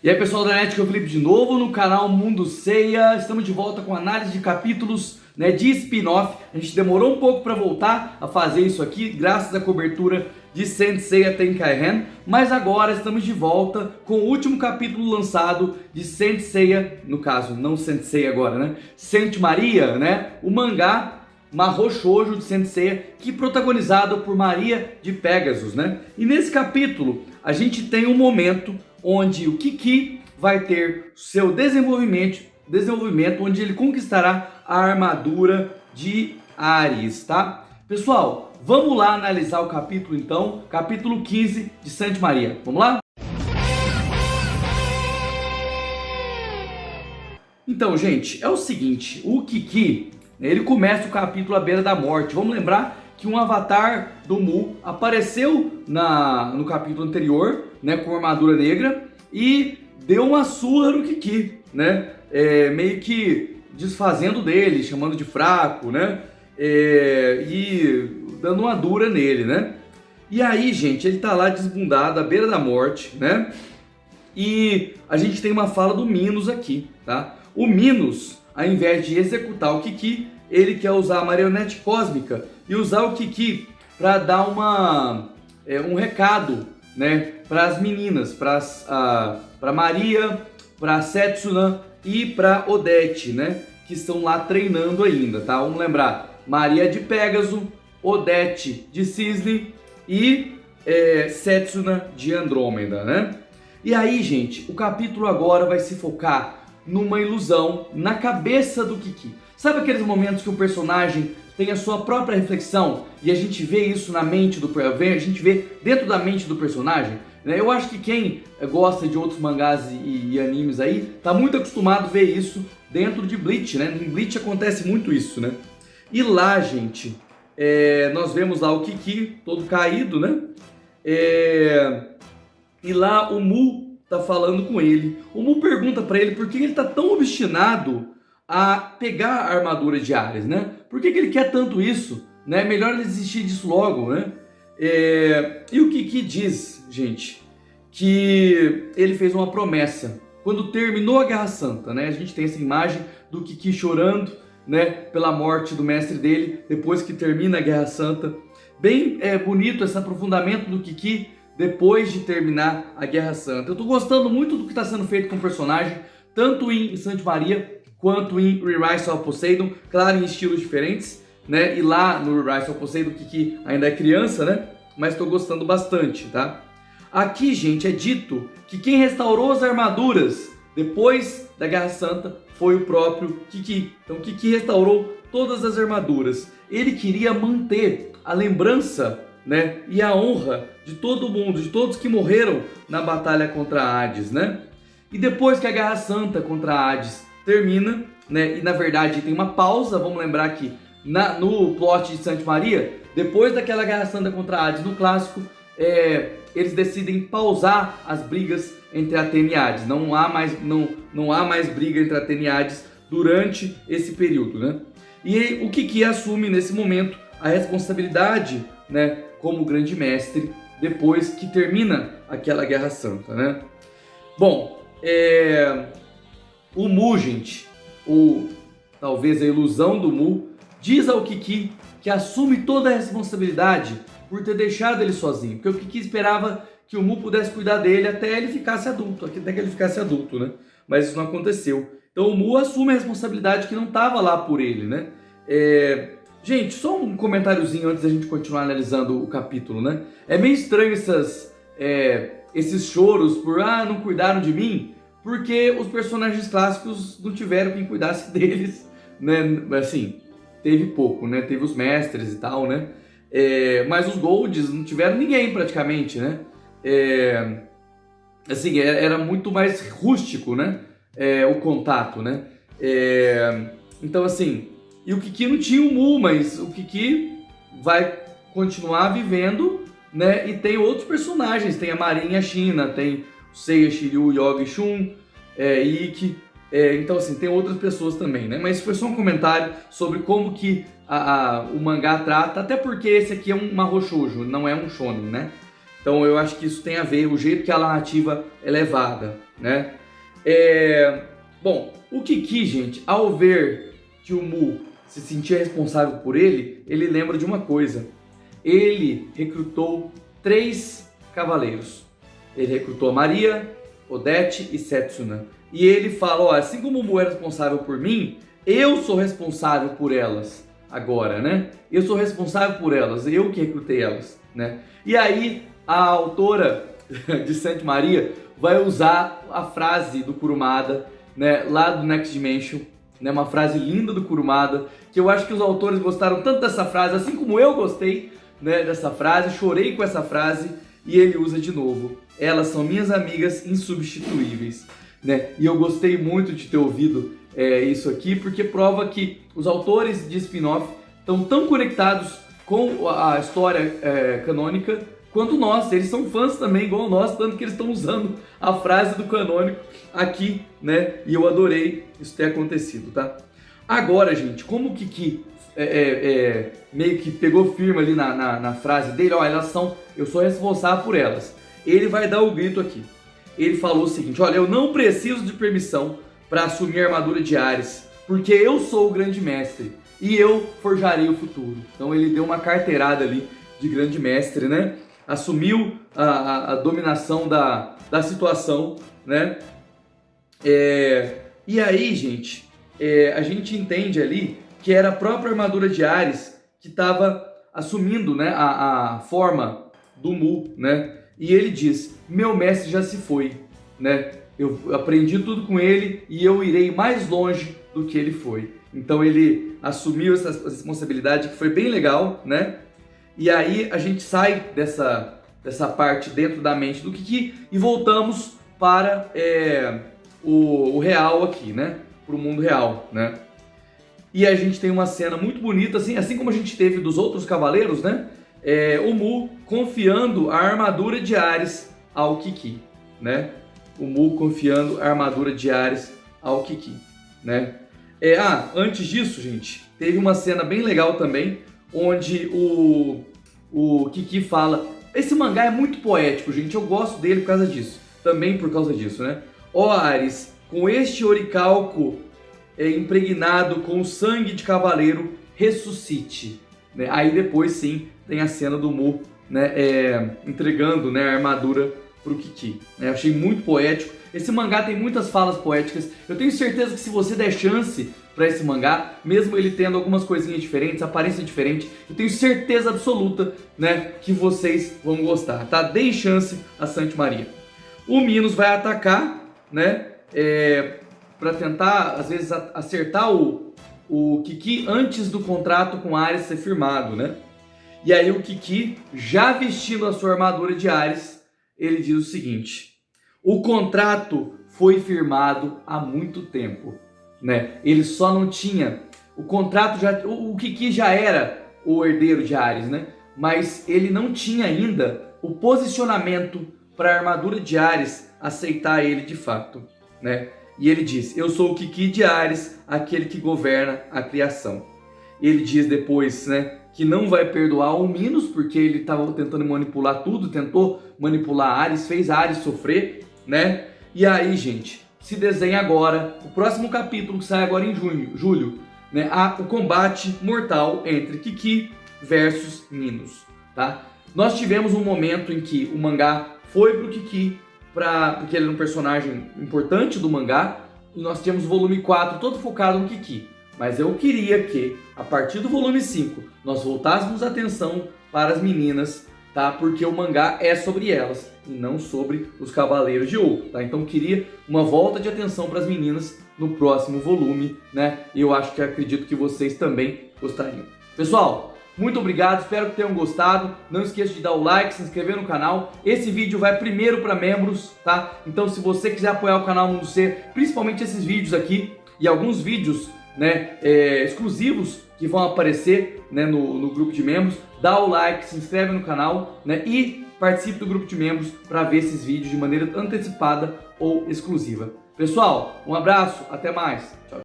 E aí pessoal da NET, que é o Felipe de novo no canal Mundo Seiya. Estamos de volta com análise de capítulos, de spin-off. A gente demorou um pouco para voltar a fazer isso aqui, graças à cobertura de Saint Seiya Tenkairen, mas agora estamos de volta com o último capítulo lançado de Saint Seiya, no caso, não Saint Seiya agora, Saint Maria, o mangá Mahou Shoujo de Saint Seiya, que é protagonizado por Maria de Pegasus, E nesse capítulo a gente tem um momento onde o Kiki vai ter seu desenvolvimento, onde ele conquistará a armadura de Ares, tá? Pessoal, vamos lá analisar o capítulo então, capítulo 15 de Saint Maria. Vamos lá? Então, gente, é o seguinte, o Kiki, ele começa o capítulo à beira da morte. Vamos lembrar que um avatar do Mu apareceu no capítulo anterior, com armadura negra, e deu uma surra no Kiki, meio que desfazendo dele, chamando de fraco, e dando uma dura nele, E aí, gente, ele tá lá desbundado, à beira da morte, E a gente tem uma fala do Minos aqui, tá? O Minos, ao invés de executar o Kiki, ele quer usar a marionete cósmica e usar o Kiki para dar um recado, para as meninas, para Maria, para Setsuna e para Odete, que estão lá treinando ainda, tá? Vamos lembrar, Maria de Pégaso, Odete de Cisne e Setsuna de Andrômeda, E aí, gente, o capítulo agora vai se focar numa ilusão na cabeça do Kiki. Sabe aqueles momentos que o personagem tem a sua própria reflexão e a gente vê isso na mente a gente vê dentro da mente do personagem? Eu acho que quem gosta de outros mangás e animes aí tá muito acostumado a ver isso dentro de Bleach, Em Bleach acontece muito isso, E lá, gente, nós vemos lá o Kiki todo caído, E lá o Mu tá falando com ele. O Mu pergunta pra ele por que ele tá tão obstinado a pegar a armadura de Ares, Por que ele quer tanto isso, Melhor ele desistir disso logo, E o Kiki diz, gente, que ele fez uma promessa quando terminou a Guerra Santa, A gente tem essa imagem do Kiki chorando, pela morte do mestre dele depois que termina a Guerra Santa. Bem bonito esse aprofundamento do Kiki depois de terminar a Guerra Santa. Eu tô gostando muito do que está sendo feito com o personagem, tanto em Saint Maria quanto em Re-Rise of Poseidon, claro, em estilos diferentes, E lá no Re-Rise of Poseidon, o Kiki ainda é criança, Mas estou gostando bastante, tá? Aqui, gente, é dito que quem restaurou as armaduras depois da Guerra Santa foi o próprio Kiki. Então, Kiki restaurou todas as armaduras. Ele queria manter a lembrança, e a honra de todo mundo, de todos que morreram na batalha contra Hades, E depois que a Guerra Santa contra Hades termina, e na verdade tem uma pausa, vamos lembrar que no plot de Saint Maria, depois daquela Guerra Santa contra Hades no clássico, eles decidem pausar as brigas entre Atena e Hades. Não há mais briga entre Atena e Hades durante esse período, E o Kiki assume nesse momento a responsabilidade, como grande mestre, depois que termina aquela Guerra Santa, Bom, o Mu, gente, ou talvez a ilusão do Mu, diz ao Kiki que assume toda a responsabilidade por ter deixado ele sozinho, porque o Kiki esperava que o Mu pudesse cuidar dele até que ele ficasse adulto, Mas isso não aconteceu. Então o Mu assume a responsabilidade que não estava lá por ele, Gente, só um comentáriozinho antes da gente continuar analisando o capítulo, É meio estranho esses choros por não cuidaram de mim, porque os personagens clássicos não tiveram quem cuidasse deles, Assim, teve pouco, Teve os mestres e tal, Mas os Golds não tiveram ninguém praticamente, Assim, era muito mais rústico, O contato, Então, assim, e o Kiki não tinha o Mu, mas o Kiki vai continuar vivendo, E tem outros personagens, tem a Marin e a China, tem o Seiya, Shiryu, Yoga e Shun, Ikki. Então, assim, tem outras pessoas também, Mas foi só um comentário sobre como que o mangá trata, até porque esse aqui é um Mahou Shoujo, não é um shonen, Então eu acho que isso tem a ver, o jeito que a narrativa é levada, né? Bom, o Kiki, gente, ao ver que o Mu se sentia responsável por ele, ele lembra de uma coisa. Ele recrutou 3 cavaleiros. Ele recrutou a Maria, Odete e Setsuna. E ele fala, ó, assim como o Mu é responsável por mim, eu sou responsável por elas agora, né? Eu sou responsável por elas, eu que recrutei elas, né? E aí a autora de Saint Maria vai usar a frase do Kurumada, né, lá do Next Dimension, né, uma frase linda do Kurumada, que eu acho que os autores gostaram tanto dessa frase, assim como eu gostei, né, dessa frase, chorei com essa frase, e ele usa de novo. Elas são minhas amigas insubstituíveis, né? E eu gostei muito de ter ouvido isso aqui, porque prova que os autores de spin-off estão tão conectados com a história canônica quanto nós. Eles são fãs também, igual nós, tanto que eles estão usando a frase do canônico aqui, né? E eu adorei isso ter acontecido, tá? Agora, gente, como o Kiki meio que pegou firme ali na frase dele, ó, eu sou responsável por elas. Ele vai dar o grito aqui. Ele falou o seguinte, olha, eu não preciso de permissão para assumir a armadura de Ares, porque eu sou o grande mestre e eu forjarei o futuro. Então ele deu uma carteirada ali de grande mestre, né? Assumiu a dominação da situação, né? E aí, gente, a gente entende ali que era a própria armadura de Ares que estava assumindo, né, a forma do Mu, né? E ele diz, meu mestre já se foi, né? Eu aprendi tudo com ele e eu irei mais longe do que ele foi. Então ele assumiu essa responsabilidade que foi bem legal, né? E aí a gente sai dessa parte dentro da mente do Kiki e voltamos para o real aqui, né? Para o mundo real, né? E a gente tem uma cena muito bonita, assim como a gente teve dos outros cavaleiros, né? O Mu confiando a armadura de Ares ao Kiki, né? O Mu confiando a armadura de Ares ao Kiki, né? Antes disso, gente, teve uma cena bem legal também, onde o Kiki fala... Esse mangá é muito poético, gente, eu gosto dele por causa disso. Também por causa disso, né? Ó Ares, com este oricalco impregnado com o sangue de cavaleiro, ressuscite. Né? Aí depois, sim, tem a cena do Mu, né, entregando, né, a armadura pro Kiki. Eu achei muito poético. Esse mangá tem muitas falas poéticas. Eu tenho certeza que se você der chance para esse mangá, mesmo ele tendo algumas coisinhas diferentes, aparência diferente, eu tenho certeza absoluta, né, que vocês vão gostar, tá? Deem chance a Saint Maria. O Minos vai atacar, né, para tentar, às vezes, acertar o Kiki antes do contrato com Ares ser firmado, né? E aí o Kiki, já vestindo a sua armadura de Ares, ele diz o seguinte: o contrato foi firmado há muito tempo, né? Ele só não tinha o contrato, o Kiki já era o herdeiro de Ares, né? Mas ele não tinha ainda o posicionamento para a armadura de Ares aceitar ele de fato, né? E ele diz, eu sou o Kiki de Ares, aquele que governa a criação. Ele diz depois, né, que não vai perdoar o Minos, porque ele estava tentando manipular tudo, tentou manipular Ares, fez Ares sofrer, né? E aí, gente, se desenha agora, o próximo capítulo que sai agora em julho, né, o combate mortal entre Kiki versus Minos, tá? Nós tivemos um momento em que o mangá foi pro Kiki, porque ele era um personagem importante do mangá, e nós tínhamos o volume 4 todo focado no Kiki. Mas eu queria que, a partir do volume 5, nós voltássemos a atenção para as meninas, tá? Porque o mangá é sobre elas, e não sobre os Cavaleiros de Ouro, tá? Então eu queria uma volta de atenção para as meninas no próximo volume, né? E eu acredito que vocês também gostariam. Pessoal, muito obrigado, espero que tenham gostado. Não esqueça de dar o like, se inscrever no canal. Esse vídeo vai primeiro para membros, tá? Então se você quiser apoiar o canal Mundo C, principalmente esses vídeos aqui e alguns vídeos, né, exclusivos que vão aparecer, né, no grupo de membros, dá o like, se inscreve no canal, né, e participe do grupo de membros para ver esses vídeos de maneira antecipada ou exclusiva. Pessoal, um abraço, até mais. Tchau.